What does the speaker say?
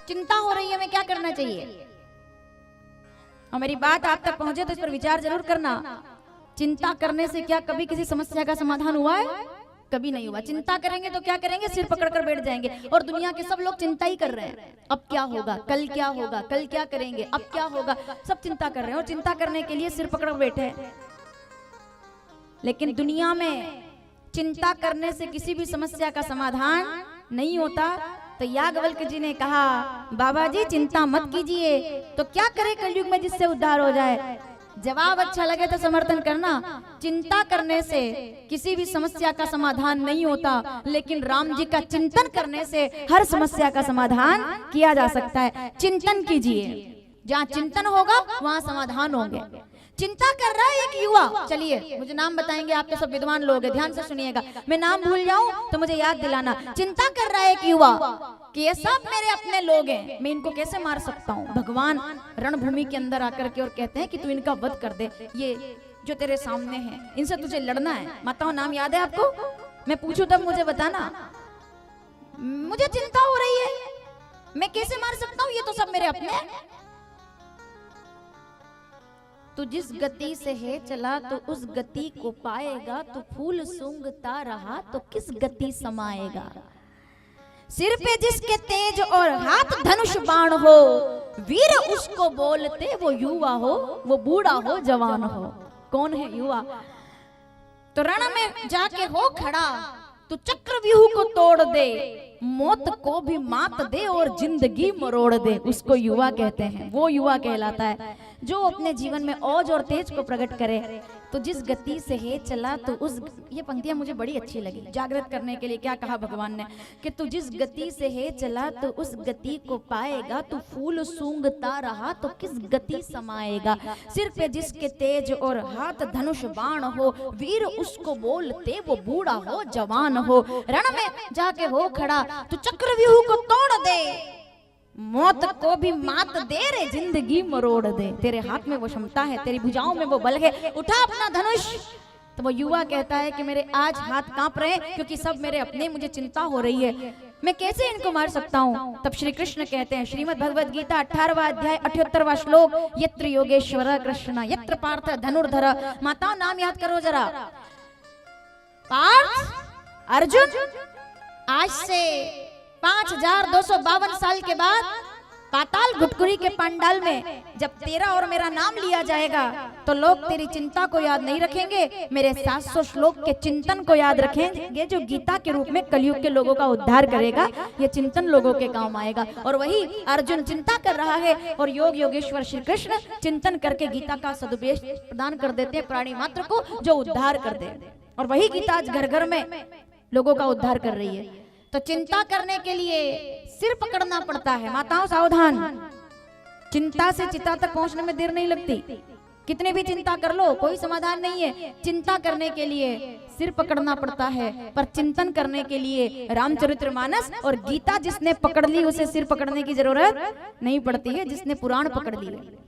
चिंता हो रही है, हमें क्या करना चाहिए? और मेरी बात आप तक पहुंचे तो इस पर विचार जरूर करना। चिंता करने से क्या कभी किसी समस्या का समाधान हुआ है? कभी नहीं हुआ। चिंता करेंगे तो क्या करेंगे? सिर पकड़कर बैठ जाएंगे। और दुनिया के सब लोग चिंता ही कर रहे हैं, अब क्या होगा, कल क्या होगा, कल क्या करेंगे, अब क्या होगा, सब चिंता कर रहे हैं और चिंता करने के लिए सिर पकड़ बैठे हैं। लेकिन दुनिया में चिंता करने से किसी भी समस्या का समाधान नहीं होता। तो याज्ञवल्क्य जी ने कहा, बाबा जी चिंता मत कीजिए, तो क्या करे कलयुग में जिससे उद्धार हो जाए? जवाब अच्छा लगे तो समर्थन करना। चिंता करने से किसी भी समस्या का समाधान नहीं होता, लेकिन राम जी का चिंतन करने से हर समस्या का समाधान किया जा सकता है। चिंतन कीजिए, जहाँ चिंतन होगा वहाँ समाधान होंगे। चिंता कर रहा है एक युवा, चलिए मुझे नाम बताएंगे, आपके सब विद्वान लोग हैं, ध्यान से सुनिएगा, मैं नाम भूल जाऊं तो मुझे याद दिलाना। चिंता कर रहा है एक युवा कि ये सब मेरे अपने लोग हैं, मैं इनको कैसे मार सकता हूँ? भगवान रणभूमि के अंदर आकर के और कहते हैं कि तू इनका वध कर दे, ये जो तेरे सामने हैं इनसे तुझे लड़ना है। माताओं नाम याद है आपको? मैं पूछूं तब मुझे बताना। मुझे चिंता हो रही है, मैं कैसे मार सकता हूँ? ये तो सब मेरे अपने हैं। तू जिस गति से है चला तो उस गति को पाएगा, तू फूल सूंघता रहा तो किस गति समाएगा। सिर पे जिसके तेज और हाथ धनुष बाण हो, वीर उसको बोलते, वो युवा हो, वो बूढ़ा हो, जवान हो। कौन है युवा? तो रण में जाके हो खड़ा, तू चक्रव्यूह को तोड़ दे, मौत को भी मात दे और जिंदगी मरोड़ दे, उसको युवा कहते हैं। वो युवा कहलाता है जो अपने जीवन में औज और तेज को प्रकट करे। तो जिस गति से है चला तो उस, ये पंक्तियां मुझे बड़ी अच्छी लगी। जागृत करने के लिए क्या कहा भगवान ने कि तू जिस गति से है चला तो उस गति को पाएगा, तू फूल सूंघता रहा तो किस गति समाएगा। सिर पे जिसके तेज और हाथ धनुष बाण हो, वीर उसको बोलते, वो बूढ़ा हो, जवान हो। रण में जाके हो खड़ा, तू चक्रव्यूह को तोड़ दे, मौत को भी मात दे, रे जिंदगी मरोड़ दे। तेरे हाथ में वो क्षमता है, तेरी भुजाओं में वो बल है, उठा अपना धनुष। तो वो युवा कहता है कि मेरे आज हाथ कांप रहे हैं क्योंकि सब मेरे अपने, मुझे चिंता हो रही है, मैं कैसे इनको मार सकता हूँ? तब श्री कृष्ण कहते हैं, श्रीमद् भगवद गीता 18वां अध्याय 78वां श्लोक, यत्र योगेश्वर कृष्ण यत्र पार्थ धनुर्धर। माताओं नाम याद करो जरा। पार्थ अर्जुन आज से 5252 साल के बाद पाताल गुटकुरी के पंडाल में जब तेरा और मेरा नाम लिया जाएगा तो लोग तेरी चिंता को याद नहीं रखेंगे, मेरे 700 श्लोक के चिंतन को याद रखेंगे, जो गीता के रूप में कलयुग के लोगों का उद्धार करेगा। ये चिंतन लोगों के काम आएगा। और वही अर्जुन चिंता कर रहा है और योग योगेश्वर श्री कृष्ण चिंतन करके गीता का सदुपदेश प्रदान कर देते हैं प्राणी मात्र को, जो उद्धार कर दे। और वही गीता आज घर घर में लोगों का उद्धार कर रही है। तो चिंता करने के लिए सिर पकड़ना पड़ता है। माताओं सावधान, चिंता से चिता तक पहुंचने में देर नहीं लगती। कितने भी चिंता कर लो कोई समाधान नहीं है। चिंता करने के लिए सिर पकड़ना पड़ता है, पर चिंतन करने के लिए रामचरितमानस और गीता जिसने पकड़ ली उसे सिर पकड़ने की जरूरत नहीं पड़ती है, जिसने पुराण पकड़ लिए।